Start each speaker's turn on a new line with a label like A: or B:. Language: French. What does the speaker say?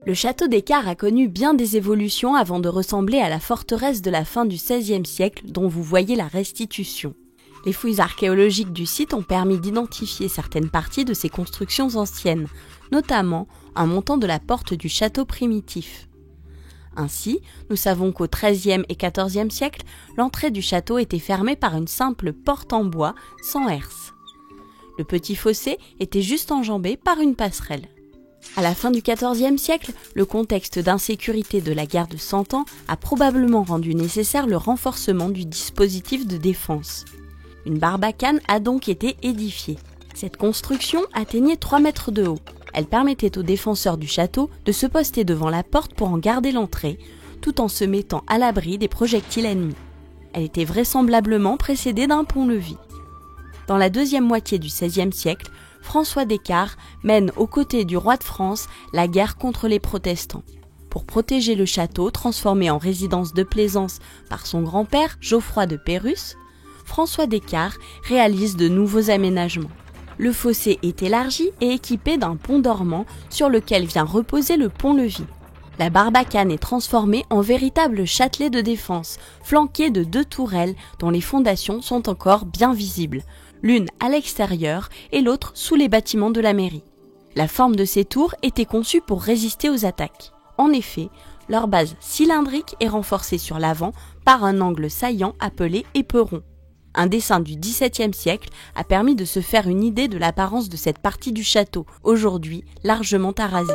A: Le château d'Écart a connu bien des évolutions avant de ressembler à la forteresse de la fin du XVIe siècle dont vous voyez la restitution. Les fouilles archéologiques du site ont permis d'identifier certaines parties de ces constructions anciennes, notamment un montant de la porte du château primitif. Ainsi, nous savons qu'au XIIIe et XIVe siècle, l'entrée du château était fermée par une simple porte en bois sans herse. Le petit fossé était juste enjambé par une passerelle. À la fin du XIVe siècle, le contexte d'insécurité de la guerre de Cent Ans a probablement rendu nécessaire le renforcement du dispositif de défense. Une barbacane a donc été édifiée. Cette construction atteignait 3 mètres de haut. Elle permettait aux défenseurs du château de se poster devant la porte pour en garder l'entrée, tout en se mettant à l'abri des projectiles ennemis. Elle était vraisemblablement précédée d'un pont-levis. Dans la deuxième moitié du XVIe siècle, François d'Écart mène aux côtés du roi de France la guerre contre les protestants. Pour protéger le château transformé en résidence de plaisance par son grand-père Geoffroy de Pérus, François d'Écart réalise de nouveaux aménagements. Le fossé est élargi et équipé d'un pont dormant sur lequel vient reposer le pont-levis. La barbacane est transformée en véritable châtelet de défense, flanqué de 2 tourelles dont les fondations sont encore bien visibles, l'une à l'extérieur et l'autre sous les bâtiments de la mairie. La forme de ces tours était conçue pour résister aux attaques. En effet, leur base cylindrique est renforcée sur l'avant par un angle saillant appelé éperon. Un dessin du XVIIe siècle a permis de se faire une idée de l'apparence de cette partie du château, aujourd'hui largement arasée.